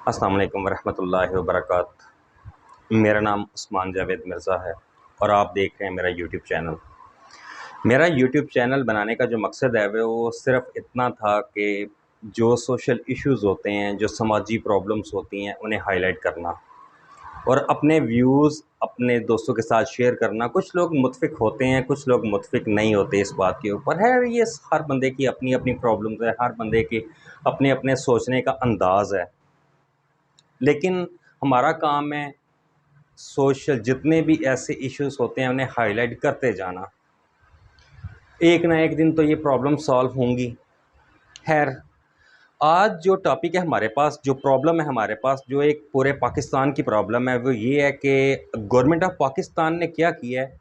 अस्सलाम वालेकुम वरहमतुल्लाहि वबरकातुहू। मेरा नाम उस्मान जावेद मिर्ज़ा है और आप देख रहे हैं मेरा यूट्यूब चैनल। मेरा यूट्यूब चैनल बनाने का जो मकसद है वो सिर्फ़ इतना था कि जो सोशल इश्यूज़ होते हैं, जो समाजी प्रॉब्लम्स होती हैं, उन्हें हाईलाइट करना और अपने व्यूज़ अपने दोस्तों के साथ शेयर करना। कुछ लोग मुत्फ़िक होते हैं, कुछ लोग मुत्फ़िक नहीं होते इस बात के ऊपर है। ये हर बंदे की अपनी-अपनी प्रॉब्लम्स है, हर बंदे के अपने-अपने सोचने का अंदाज़ है। लेकिन हमारा काम है सोशल जितने भी ऐसे इश्यूज़ होते हैं उन्हें हाईलाइट करते जाना। एक ना एक दिन तो ये प्रॉब्लम सॉल्व होंगी। ख़ैर, आज जो टॉपिक है हमारे पास, जो प्रॉब्लम है हमारे पास, जो एक पूरे पाकिस्तान की प्रॉब्लम है, वो ये है कि गवर्नमेंट ऑफ पाकिस्तान ने क्या किया है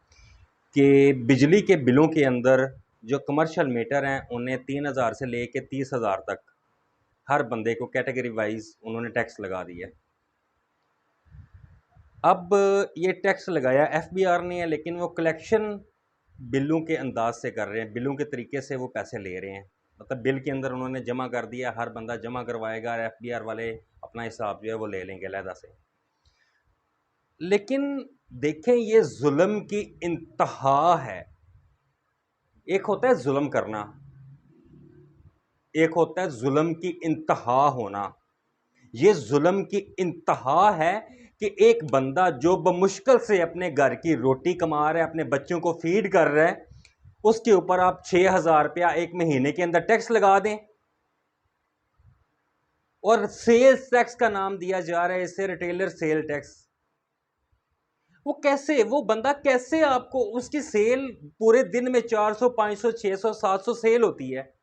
कि बिजली के बिलों के अंदर जो कमर्शियल मीटर हैं उन्हें 3000 से लेके 30,000 तक हर बंदे को कैटेगरी वाइज़ उन्होंने टैक्स लगा दिया है। अब ये टैक्स लगाया एफबीआर ने है, लेकिन वो कलेक्शन बिलों के अंदाज से कर रहे हैं, बिलों के तरीके से वो पैसे ले रहे हैं। मतलब बिल के अंदर उन्होंने जमा कर दिया, हर बंदा जमा करवाएगा, एफबीआर वाले अपना हिसाब जो है वो ले लेंगे अलहदा से। लेकिन देखें, ये जुल्म की इंतहा है। एक होता है जुल्म करना, एक होता है जुल्म की इंतहा होना। ये जुल्म की इंतहा है कि एक बंदा जो बमुश्किल से अपने घर की रोटी कमा रहा है, अपने बच्चों को फीड कर रहा है, उसके ऊपर आप 6,000 रुपया एक महीने के अंदर टैक्स लगा दें और सेल्स टैक्स का नाम दिया जा रहा है इसे, रिटेलर सेल टैक्स। वो कैसे, वो बंदा कैसे, आपको उसकी सेल पूरे दिन में 400 500 600 700 सेल होती है,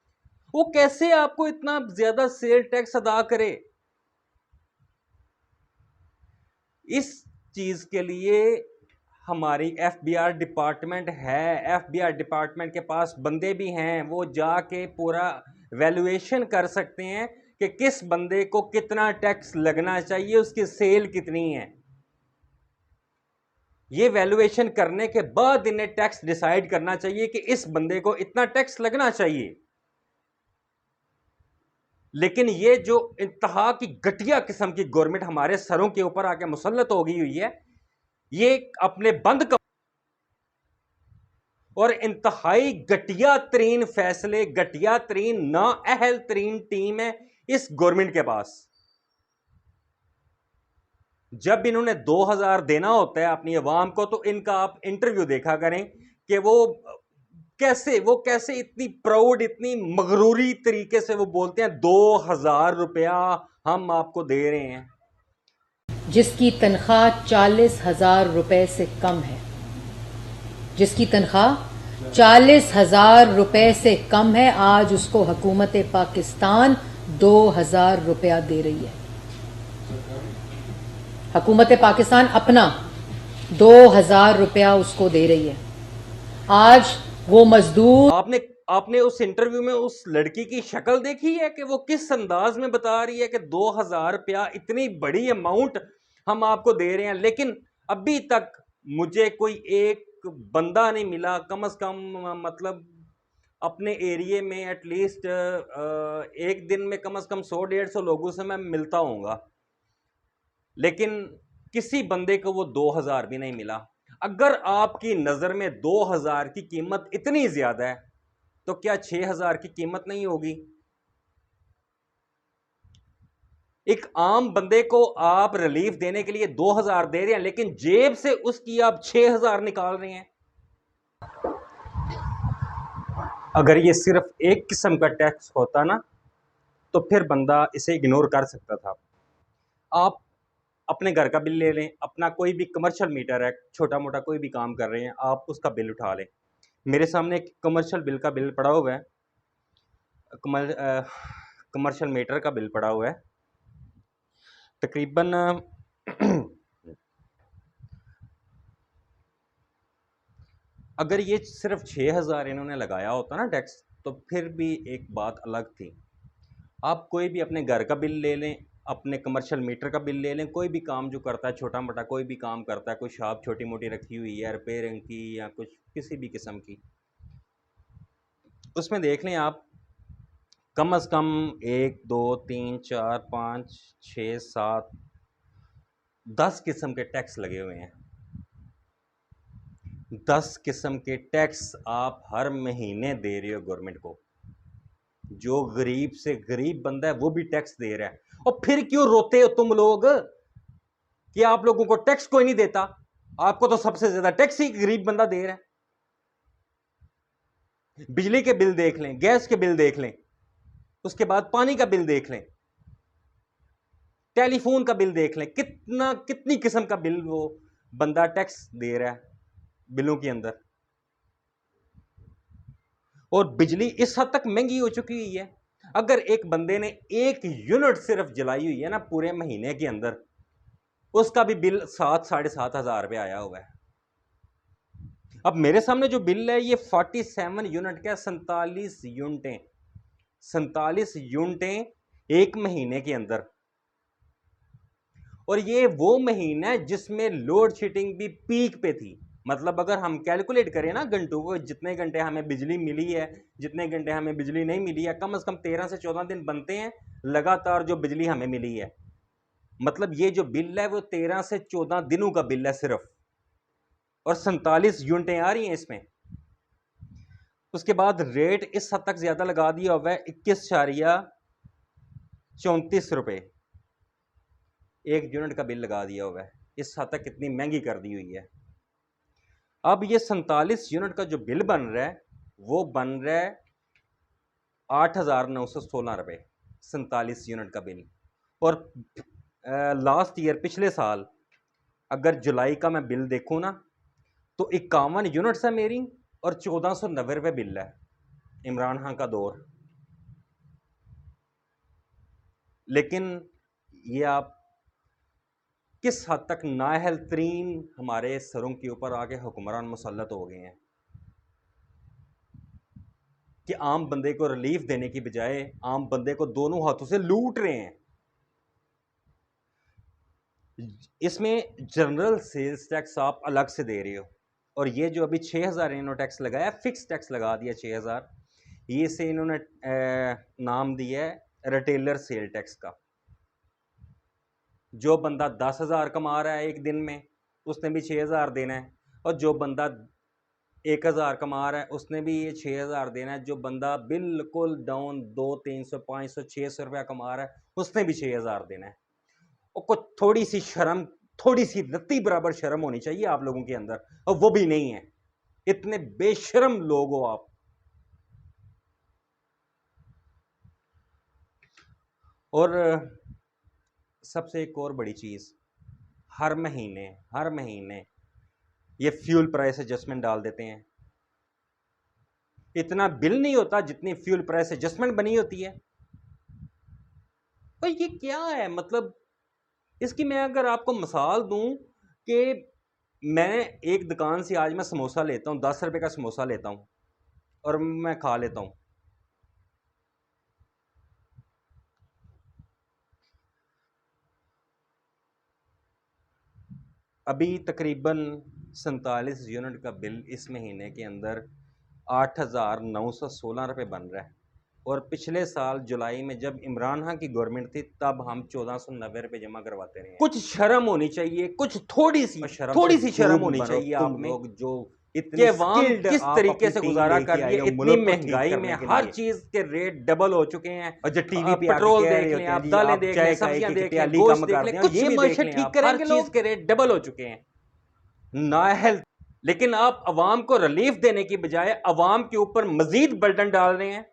वो कैसे आपको इतना ज्यादा सेल टैक्स अदा करे? इस चीज के लिए हमारी एफबीआर डिपार्टमेंट है। एफबीआर डिपार्टमेंट के पास बंदे भी हैं, वो जाके पूरा वैल्यूएशन कर सकते हैं कि किस बंदे को कितना टैक्स लगना चाहिए, उसकी सेल कितनी है। ये वैल्यूएशन करने के बाद इन्हें टैक्स डिसाइड करना चाहिए कि इस बंदे को इतना टैक्स लगना चाहिए। लेकिन ये जो इंतहा की घटिया किस्म की गवर्नमेंट हमारे सरों के ऊपर आके मुसल्लत हो गई हुई है, ये अपने बंद और इंतहाई घटिया तरीन फैसले, घटिया तरीन नाअहल तरीन टीम है इस गवर्नमेंट के पास। जब इन्होंने 2000 देना होता है अपनी अवाम को, तो इनका आप इंटरव्यू देखा करें कि वो कैसे इतनी प्राउड, इतनी मगरूरी तरीके से वो बोलते हैं 2000 रुपया हम आपको दे रहे हैं। जिसकी तनख्वाह 40,000 रुपए से कम है, जिसकी तनख्वाह 40,000 रुपए से कम है, आज उसको हुकूमत पाकिस्तान 2,000 रुपया दे रही है। हुकूमत पाकिस्तान अपना 2,000 रुपया उसको दे रही है। आज वो मजदूर, आपने आपने उस इंटरव्यू में उस लड़की की शक्ल देखी है कि वो किस अंदाज में बता रही है कि 2000 रुपया इतनी बड़ी अमाउंट हम आपको दे रहे हैं। लेकिन अभी तक मुझे कोई एक बंदा नहीं मिला, कम से कम मतलब अपने एरिए में एटलीस्ट एक दिन में कम से कम 100 150 लोगों से मैं मिलता हूँगा, लेकिन किसी बंदे को वो 2000 भी नहीं मिला। अगर आपकी नजर में 2000 की कीमत इतनी ज्यादा है, तो क्या 6000 की कीमत नहीं होगी? एक आम बंदे को आप रिलीफ देने के लिए 2000 दे रहे हैं, लेकिन जेब से उसकी आप 6000 निकाल रहे हैं। अगर ये सिर्फ एक किस्म का टैक्स होता ना, तो फिर बंदा इसे इग्नोर कर सकता था। आप अपने घर का बिल ले लें, अपना कोई भी कमर्शियल मीटर है, छोटा मोटा कोई भी काम कर रहे हैं, आप उसका बिल उठा लें। मेरे सामने एक कमर्शियल बिल का बिल पड़ा हुआ है, कमर्शियल मीटर का बिल पड़ा हुआ है, तकरीबन अगर ये सिर्फ 6000 इन्होंने लगाया होता ना टैक्स, तो फिर भी एक बात अलग थी। आप कोई भी अपने घर का बिल ले लें, अपने कमर्शियल मीटर का बिल ले लें, कोई भी काम जो करता है, छोटा मोटा कोई भी काम करता है, कोई शॉप छोटी मोटी रखी हुई है रिपेयरिंग की या कुछ किसी भी किस्म की, उसमें देख लें आप कम से कम 1 2 3 4 5 6 7 10 किस्म के टैक्स लगे हुए हैं। 10 किस्म के टैक्स आप हर महीने दे रहे हो गवर्नमेंट को। जो गरीब से गरीब बंदा है वो भी टैक्स दे रहा है। और फिर क्यों रोते हो तुम लोग कि आप लोगों को टैक्स कोई नहीं देता? आपको तो सबसे ज्यादा टैक्स ही गरीब बंदा दे रहा है। बिजली के बिल देख लें, गैस के बिल देख लें, उसके बाद पानी का बिल देख लें, टेलीफोन का बिल देख लें, कितनी किस्म का बिल वो बंदा टैक्स दे रहा है बिलों के अंदर। और बिजली इस हद तक महंगी हो चुकी हुई है, अगर एक बंदे ने 1 यूनिट सिर्फ जलाई हुई है ना पूरे महीने के अंदर, उसका भी बिल 7-7,500 रुपये आया हुआ है। अब मेरे सामने जो बिल है ये 47 यूनिट का, 47 यूनिटें एक महीने के अंदर। और ये वो महीना है जिसमें लोड शेडिंग भी पीक पे थी। मतलब अगर हम कैलकुलेट करें ना घंटों को, जितने घंटे हमें बिजली मिली है, जितने घंटे हमें बिजली नहीं मिली है, कम से कम 13 से 14 दिन बनते हैं लगातार जो बिजली हमें मिली है। मतलब ये जो बिल है वो 13 से 14 दिनों का बिल है सिर्फ, और 47 यूनिटें आ रही हैं इसमें। उसके बाद रेट इस हद तक ज्यादा लगा दिया हुआ है, 21.34 रुपये 1 यूनिट का बिल लगा दिया हुआ है। इस हद तक कितनी महंगी कर दी हुई है। अब ये 47 यूनिट का जो बिल बन रहा है वो बन रहा है 8,916 रुपये, 47 यूनिट का बिल। और लास्ट ईयर, पिछले साल, अगर जुलाई का मैं बिल देखूं ना तो 51 यूनिट्स है मेरी और 1490 रुपये बिल है, इमरान खान का दौर। लेकिन ये आप किस हद तक नाअहल तरीन हमारे सरों के ऊपर आके हुक्मरान मुसल्लत हो गए हैं कि आम बंदे को रिलीफ देने की बजाय आम बंदे को दोनों हाथों से लूट रहे हैं। इसमें जनरल सेल्स टैक्स आप अलग से दे रहे हो, और ये जो अभी 6,000 इन्होंने टैक्स लगाया, फिक्स टैक्स लगा दिया 6,000, ये से इन्होंने नाम दिया है रिटेलर सेल टैक्स का। जो बंदा 10,000 कमा रहा है एक दिन में उसने भी 6,000 देना है, और जो बंदा 1,000 कमा रहा है उसने भी ये 6,000 देना है। जो बंदा बिल्कुल डाउन 200, 300, 500, 600 रुपया कमा रहा है उसने भी 6,000 देना है। और कुछ थोड़ी सी शर्म, थोड़ी सी रत्ती बराबर शर्म होनी चाहिए आप लोगों के अंदर, और वो भी नहीं है। इतने बेशर्म लोग हो आप। और सबसे एक और बड़ी चीज, हर महीने ये फ्यूल प्राइस एडजस्टमेंट डाल देते हैं। इतना बिल नहीं होता जितनी फ्यूल प्राइस एडजस्टमेंट बनी होती है। तो ये क्या है? मतलब इसकी मैं अगर आपको मिसाल दूं कि मैं एक दुकान से आज मैं समोसा लेता हूं, 10 रुपए का समोसा लेता हूं और मैं खा लेता हूं। अभी तकरीबन 47 यूनिट का बिल इस महीने के अंदर 8,916 रुपये बन रहा है। और पिछले साल जुलाई में जब इमरान खान की गवर्नमेंट थी तब हम 1490 रुपये जमा करवाते रहे हैं। कुछ शर्म होनी चाहिए, कुछ थोड़ी सी शर्म होनी चाहिए आप लोग, जो इतने किस तरीके से गुजारा कर रही है। इतनी महंगाई में हर चीज के रेट डबल हो चुके हैं। और जो टीवी पे पेट्रोल देख लें आप, दालें देख लें, सब्जियां देख लें, गोश्त देख लें, कुछ भी देख लें, हर चीज के रेट डबल हो चुके हैं। नाअहल। लेकिन आप अवाम को रिलीफ देने की बजाय अवाम के ऊपर मजीद बर्डन डाल रहे हैं।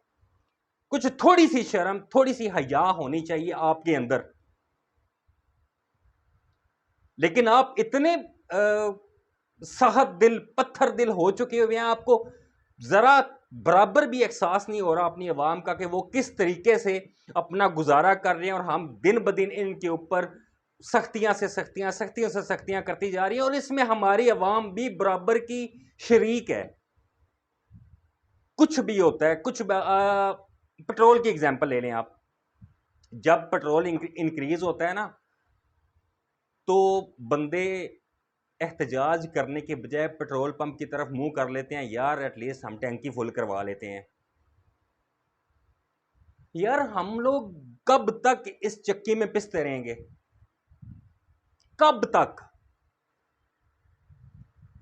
कुछ थोड़ी सी शर्म, थोड़ी सी हया होनी चाहिए आपके अंदर। लेकिन आप इतने सख्त दिल, पत्थर दिल हो चुके हुए हैं, आपको जरा बराबर भी एहसास नहीं हो रहा अपनी अवाम का कि वो किस तरीके से अपना गुजारा कर रहे हैं, और हम दिन ब दिन इनके ऊपर सख्तियां से सख्तियां करती जा रही है। और इसमें हमारी अवाम भी बराबर की शरीक है। कुछ भी होता है, पेट्रोल की एग्जांपल ले लें आप। जब पेट्रोल इंक्रीज होता है ना तो बंदे एहतजाज करने के बजाय पेट्रोल पंप की तरफ मुंह कर लेते हैं, यार एटलीस्ट हम टैंकी फुल करवा लेते हैं। यार हम लोग कब तक इस चक्की में पिसते रहेंगे, कब तक?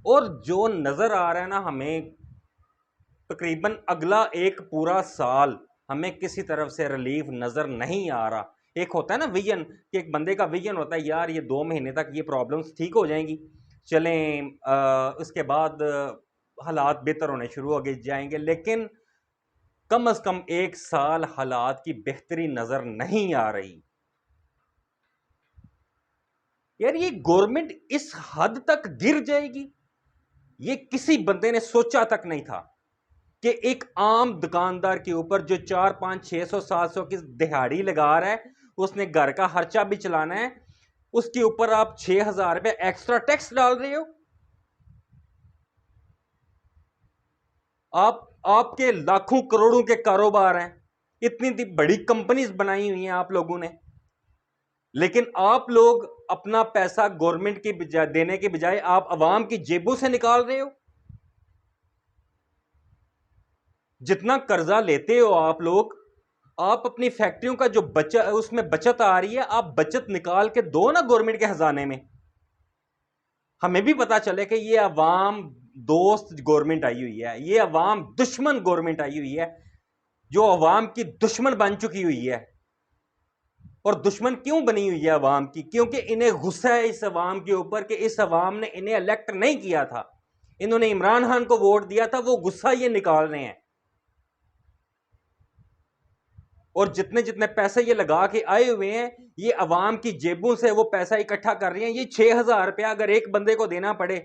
और जो नजर आ रहा है ना हमें, तकरीबन अगला एक पूरा साल हमें किसी तरफ से रिलीफ नजर नहीं आ रहा। एक होता है ना विजन, कि एक बंदे का विजन होता है यार ये 2 महीने तक ये प्रॉब्लम्स ठीक हो जाएंगी, चलें उसके बाद हालात बेहतर होने शुरू हो जाएंगे, लेकिन कम से कम एक साल हालात की बेहतरी नजर नहीं आ रही। यार ये गवर्नमेंट इस हद तक गिर जाएगी, ये किसी बंदे ने सोचा तक नहीं था कि एक आम दुकानदार के ऊपर जो 4, 5, 600, 700 की दिहाड़ी लगा रहा है, उसने घर का खर्चा भी चलाना है, उसके ऊपर आप 6,000 रुपए एक्स्ट्रा टैक्स डाल रहे हो। आपके लाखों करोड़ों के कारोबार हैं, इतनी बड़ी कंपनीज बनाई हुई हैं आप लोगों ने, लेकिन आप लोग अपना पैसा गवर्नमेंट की देने के बजाय आप अवाम की जेबों से निकाल रहे हो। जितना कर्जा लेते हो आप लोग, आप अपनी फैक्ट्रियों का जो बचत उसमें बचत आ रही है, आप बचत निकाल के दो ना गवर्नमेंट के खजाने में। हमें भी पता चले कि ये अवाम दोस्त गवर्नमेंट आई हुई है, ये अवाम दुश्मन गवर्नमेंट आई हुई है, जो अवाम की दुश्मन बन चुकी हुई है। और दुश्मन क्यों बनी हुई है अवाम की? क्योंकि इन्हें गुस्सा है इस अवाम के ऊपर कि इस अवाम ने इन्हें इलेक्ट नहीं किया था, इन्होंने इमरान खान को वोट दिया था, वो गुस्सा ये निकाल रहे हैं। और जितने जितने पैसे ये लगा के आए हुए हैं, ये अवाम की जेबों से वो पैसा इकट्ठा कर रहे हैं। ये 6,000 रुपया अगर एक बंदे को देना पड़े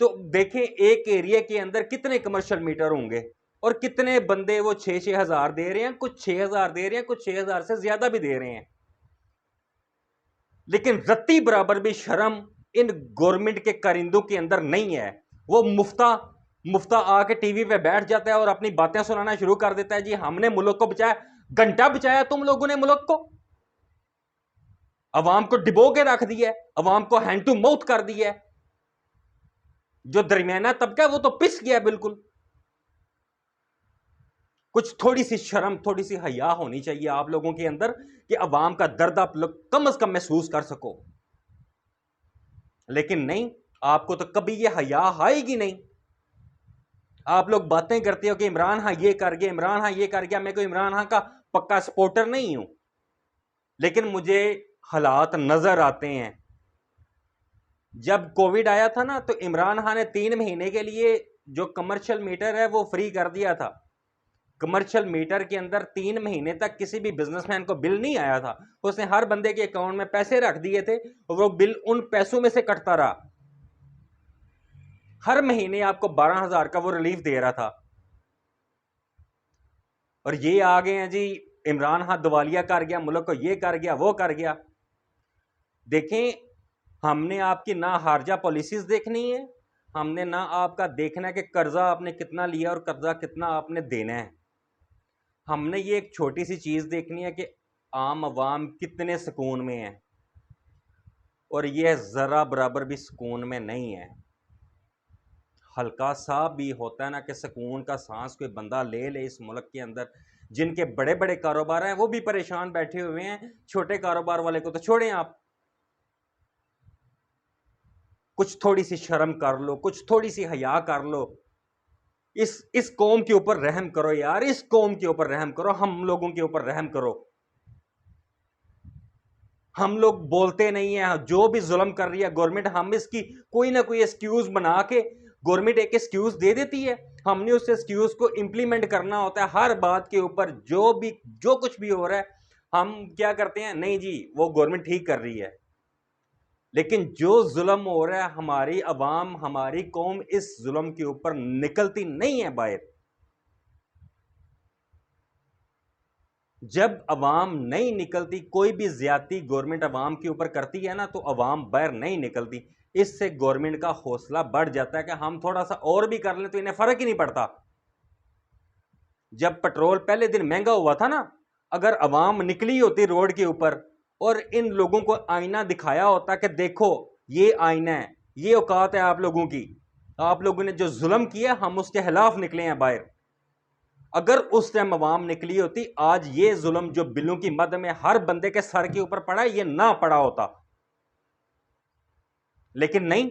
तो देखें एक एरिया के अंदर कितने कमर्शियल मीटर होंगे, और कितने बंदे वो 6,000 दे रहे हैं, कुछ 6,000 दे रहे हैं, कुछ 6,000 से ज्यादा भी दे रहे हैं। लेकिन रत्ती बराबर भी शर्म इन गवर्नमेंट के कारिंदों के अंदर नहीं है। वो मुफ्ता मुफ्ता आके टीवी पे बैठ जाता है और अपनी बातें सुनाना शुरू कर देता है, जी हमने मुल्क को बचाया। घंटा बचाया तुम लोगों ने मुल्क को, अवाम को डिबो के रख दिया, अवाम को हैंड टू माउथ कर दिया। जो दरमियाना तबका है वो तो पिस गया बिल्कुल। कुछ थोड़ी सी शर्म, थोड़ी सी हया होनी चाहिए आप लोगों के अंदर कि अवाम का दर्द आप लोग कम से कम महसूस कर सको। लेकिन नहीं, आपको तो कभी ये हया आएगी नहीं। आप लोग बातें करते हो कि इमरान खान ये कर गया, इमरान खान ये कर गया। मैं कोई इमरान खान का पक्का सपोर्टर नहीं हूं, लेकिन मुझे हालात नजर आते हैं। जब कोविड आया था ना, तो इमरान खान ने 3 महीने के लिए जो कमर्शियल मीटर है वो फ्री कर दिया था। कमर्शियल मीटर के अंदर 3 महीने तक किसी भी बिजनेसमैन को बिल नहीं आया था। उसने हर बंदे के अकाउंट में पैसे रख दिए थे और वो बिल उन पैसों में से कटता रहा। हर महीने आपको 12,000 का वो रिलीफ दे रहा था। और ये आ गए हैं जी, इमरान खान दिवालिया कर गया, मुल्क को ये कर गया, वो कर गया। देखें, हमने आपकी ना हार्जा पॉलिसीज देखनी है, हमने ना आपका देखना है कि कर्जा आपने कितना लिया और कर्जा कितना आपने देना है। हमने ये एक छोटी सी चीज देखनी है कि आम आवाम कितने सुकून में है, और ये जरा बराबर भी सुकून में नहीं है। हल्का सा भी होता है ना कि सुकून का सांस कोई बंदा ले ले इस मुल्क के अंदर। जिनके बड़े बड़े कारोबार हैं वो भी परेशान बैठे हुए हैं, छोटे कारोबार वाले को तो छोड़ें आप। कुछ थोड़ी सी शर्म कर लो, कुछ थोड़ी सी हया कर लो। इस कौम के ऊपर रहम करो यार, इस कौम के ऊपर रहम करो, हम लोगों के ऊपर रहम करो। हम लोग बोलते नहीं है, जो भी जुल्म कर रही है गवर्नमेंट, हम इसकी कोई ना कोई एक्सक्यूज बना के, गवर्नमेंट एक एक्सक्यूज दे देती है, हमने उस एक्सक्यूज को इंप्लीमेंट करना होता है हर बात के ऊपर। जो कुछ भी हो रहा है, हम क्या करते हैं, नहीं जी वो गवर्नमेंट ठीक कर रही है। लेकिन जो जुल्म हो रहा है, हमारी अवाम, हमारी कौम इस जुल्म के ऊपर निकलती नहीं है बाहर। जब अवाम नहीं निकलती, कोई भी ज्यादती गवर्नमेंट अवाम के ऊपर करती है ना, तो अवाम बाहर नहीं निकलती। इससे गवर्नमेंट का हौसला बढ़ जाता है कि हम थोड़ा सा और भी कर लें तो इन्हें फर्क ही नहीं पड़ता। जब पेट्रोल पहले दिन महंगा हुआ था ना, अगर अवाम निकली होती रोड के ऊपर और इन लोगों को आईना दिखाया होता कि देखो ये आईना है, ये औकात है आप लोगों की, आप लोगों ने जो जुल्म किया हम उसके खिलाफ निकले हैं बाहर, अगर उस टाइम अवाम निकली होती, आज ये जुल्म जो बिलों की मद में हर बंदे के सर के ऊपर पड़ा है, ये ना पड़ा होता। लेकिन नहीं,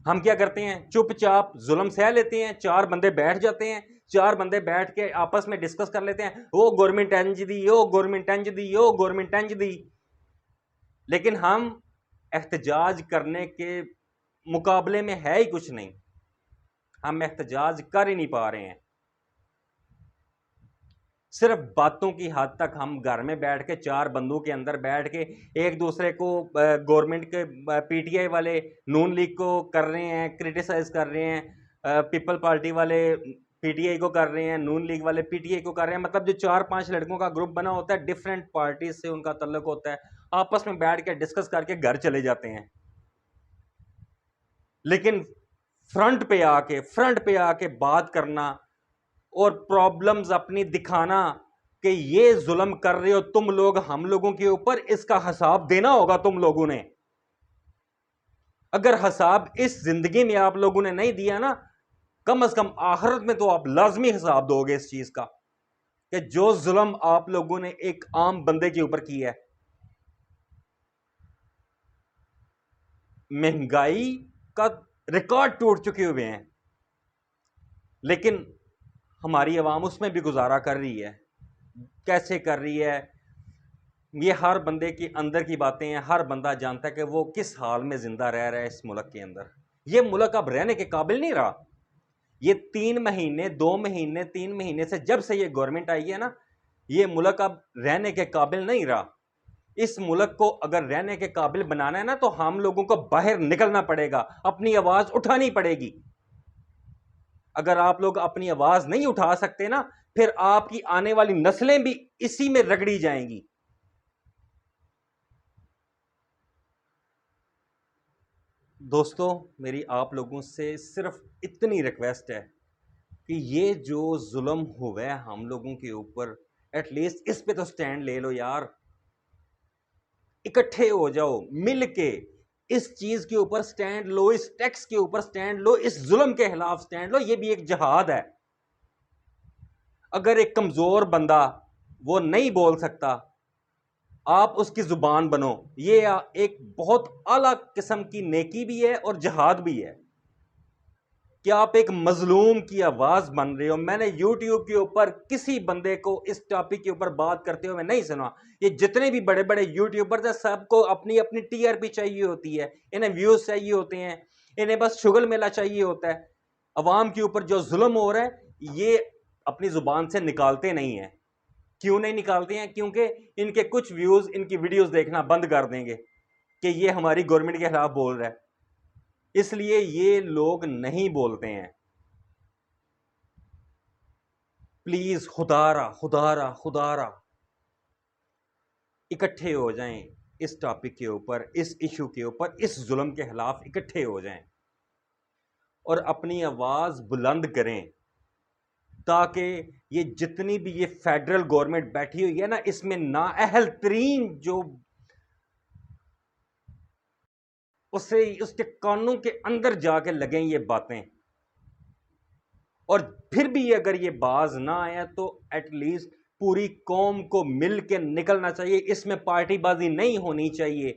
हम क्या करते हैं, चुपचाप जुल्म सह लेते हैं। चार बंदे बैठ जाते हैं, चार बंदे बैठ के आपस में डिस्कस कर लेते हैं, वो गवर्नमेंट इंज दी, वो गवर्नमेंट इंज दी, वो गवर्नमेंट इंज दी। लेकिन हम एहतजाज करने के मुकाबले में है ही कुछ नहीं, हम एहतजाज कर ही नहीं पा रहे हैं। सिर्फ बातों की हद तक हम घर में बैठ के चार बंदों के अंदर बैठ के एक दूसरे को, गवर्नमेंट के पीटीआई वाले नून लीग को कर रहे हैं, क्रिटिसाइज कर रहे हैं, पीपल पार्टी वाले पीटीआई को कर रहे हैं, नून लीग वाले पीटीआई को कर रहे हैं। मतलब जो चार पांच लड़कों का ग्रुप बना होता है, डिफरेंट पार्टीज से उनका तल्लुक होता है, आपस में बैठ के डिस्कस करके घर चले जाते हैं। लेकिन फ्रंट पे आके बात करना और प्रॉब्लम्स अपनी दिखाना कि ये जुल्म कर रहे हो तुम लोग हम लोगों के ऊपर, इसका हिसाब देना होगा तुम लोगों ने। अगर हिसाब इस जिंदगी में आप लोगों ने नहीं दिया ना, कम से कम आखिरत में तो आप लाजमी हिसाब दोगे इस चीज का, कि जो जुल्म आप लोगों ने एक आम बंदे के ऊपर किया है। महंगाई का रिकॉर्ड टूट चुके हुए हैं, लेकिन हमारी आवाम उसमें भी गुजारा कर रही है। कैसे कर रही है, ये हर बंदे के अंदर की बातें हैं। हर बंदा जानता है कि वो किस हाल में जिंदा रह रहा है इस मुल्क के अंदर। ये मुल्क अब रहने के काबिल नहीं रहा। ये 3 महीने 2 महीने 3 महीने से जब से ये गवर्नमेंट आई है ना, ये मुल्क अब रहने के काबिल नहीं रहा। इस मुल्क को अगर रहने के काबिल बनाना है ना, तो हम लोगों को बाहर निकलना पड़ेगा, अपनी आवाज उठानी पड़ेगी। अगर आप लोग अपनी आवाज नहीं उठा सकते ना, फिर आपकी आने वाली नस्लें भी इसी में रगड़ी जाएंगी। दोस्तों, मेरी आप लोगों से सिर्फ इतनी रिक्वेस्ट है कि ये जो जुल्म हुआ है हम लोगों के ऊपर, एटलीस्ट इस पे तो स्टैंड ले लो यार। इकट्ठे हो जाओ, मिल के इस चीज के ऊपर स्टैंड लो, इस टैक्स के ऊपर स्टैंड लो, इस जुल्म के खिलाफ स्टैंड लो। ये भी एक जिहाद है। अगर एक कमजोर बंदा वो नहीं बोल सकता, आप उसकी जुबान बनो। ये एक बहुत आला किस्म की नेकी भी है और जिहाद भी है कि आप एक मजलूम की आवाज बन रहे हो। मैंने YouTube के ऊपर किसी बंदे को इस टॉपिक के ऊपर बात करते हुए नहीं सुना। ये जितने भी बड़े बड़े यूट्यूबर्स हैं, सबको अपनी अपनी टीआरपी चाहिए होती है, इन्हें व्यूज चाहिए होते हैं, इन्हें बस शुगल मेला चाहिए होता है। अवाम के ऊपर जो जुल्म हो रहा है, ये अपनी जुबान से निकालते नहीं है। क्यों नहीं निकालते हैं? क्योंकि इनके कुछ व्यूज इनकी वीडियोस देखना बंद कर देंगे कि ये हमारी गवर्नमेंट के खिलाफ बोल रहा है, इसलिए ये लोग नहीं बोलते हैं। प्लीज खुदारा खुदारा खुदारा इकट्ठे हो जाएं इस टॉपिक के ऊपर, इस इशू के ऊपर, इस जुल्म के खिलाफ इकट्ठे हो जाएं और अपनी आवाज बुलंद करें, ताकि ये जितनी भी ये फेडरल गवर्नमेंट बैठी हुई है ना, इसमें नाअहल तरीन जो उसे उसके कानों के अंदर जाके लगें ये बातें। और फिर भी अगर ये बाज ना आया तो एटलीस्ट पूरी कौम को मिल के निकलना चाहिए। इसमें पार्टीबाजी नहीं होनी चाहिए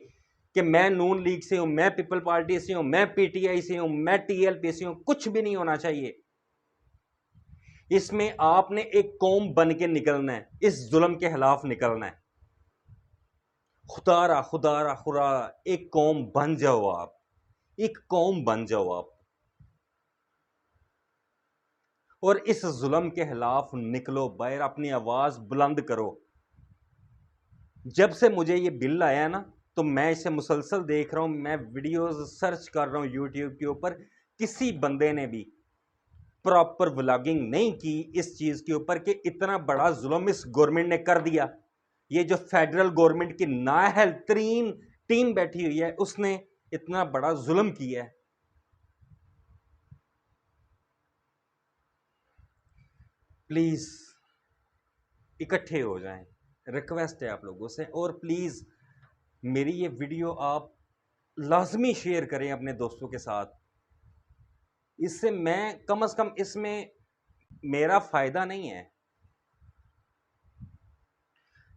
कि मैं नून लीग से हूं, मैं पीपल पार्टी से हूं, मैं पीटीआई से हूं, मैं टीएलपी से हूं, कुछ भी नहीं होना चाहिए। इसमें आपने एक कौम बन के निकलना है, इस जुल्म के खिलाफ निकलना है। खुदारा खुदारा खुदा एक कौम बन जाओ आप, एक कौम बन जाओ आप और इस जुल्म के खिलाफ निकलो बाहर, अपनी आवाज बुलंद करो। जब से मुझे ये बिल आया ना, तो मैं इसे मुसलसल देख रहा हूं, मैं वीडियोस सर्च कर रहा हूं यूट्यूब के ऊपर। किसी बंदे ने भी प्रॉपर व्लॉगिंग नहीं की इस चीज के ऊपर कि इतना बड़ा जुल्म इस गवर्नमेंट ने कर दिया। ये जो फेडरल गवर्नमेंट की नाअहल तरीन टीम बैठी हुई है, उसने इतना बड़ा जुल्म किया है। प्लीज इकट्ठे हो जाएं, रिक्वेस्ट है आप लोगों से। और प्लीज मेरी ये वीडियो आप लाजमी शेयर करें अपने दोस्तों के साथ। इससे मैं कम से कम इसमें मेरा फ़ायदा नहीं है।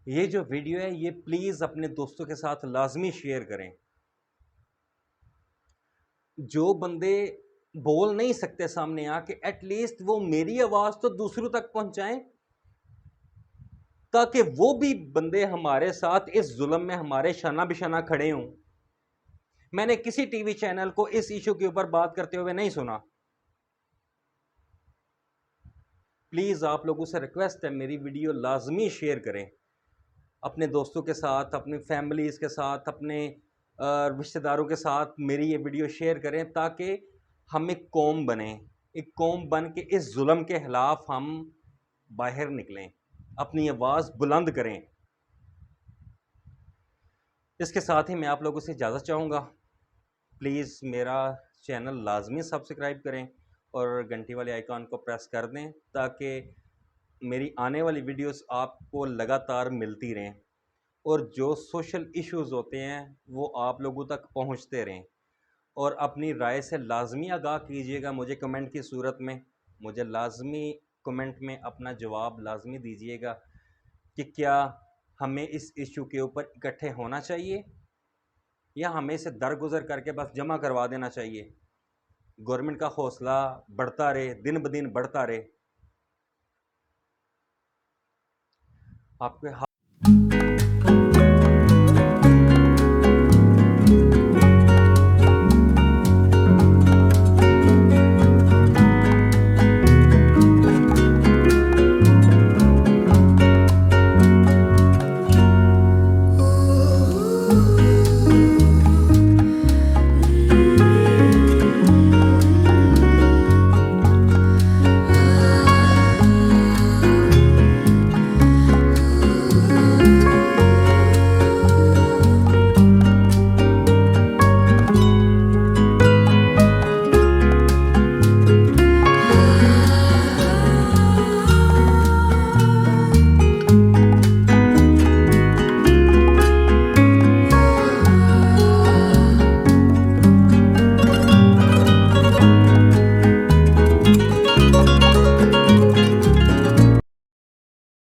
ये जो वीडियो है ये प्लीज़ अपने दोस्तों के साथ लाजमी शेयर करें। जो बंदे बोल नहीं सकते सामने आके, एटलीस्ट वो मेरी आवाज़ तो दूसरों तक पहुंचाएं, ताकि वो भी बंदे हमारे साथ इस जुल्म में हमारे शाना बिशाना खड़े हों। मैंने किसी टीवी चैनल को इस इशू के ऊपर बात करते हुए नहीं सुना। प्लीज़ आप लोगों से रिक्वेस्ट है, मेरी वीडियो लाजमी शेयर करें अपने दोस्तों के साथ, अपनी फैमिलीज़ के साथ, अपने रिश्तेदारों के साथ मेरी ये वीडियो शेयर करें, ताकि हम एक कौम बने, एक कौम बन के इस जुल्म के ख़िलाफ़ हम बाहर निकलें, अपनी आवाज़ बुलंद करें। इसके साथ ही मैं आप लोगों से इजाज़त चाहूँगा। प्लीज़ मेरा चैनल लाजमी सब्सक्राइब करें और घंटी वाले आइकॉन को प्रेस कर दें, ताकि मेरी आने वाली वीडियोस आपको लगातार मिलती रहें और जो सोशल इश्यूज़ होते हैं वो आप लोगों तक पहुंचते रहें। और अपनी राय से लाजमी आगाह कीजिएगा मुझे कमेंट की सूरत में। मुझे लाजमी कमेंट में अपना जवाब लाजमी दीजिएगा कि क्या हमें इस इशू के ऊपर इकट्ठे होना चाहिए या हमें इसे दरगुजर करके बस जमा करवा देना चाहिए। गवर्नमेंट का हौसला बढ़ता रहे, दिन ब दिन बढ़ता रहे। आपके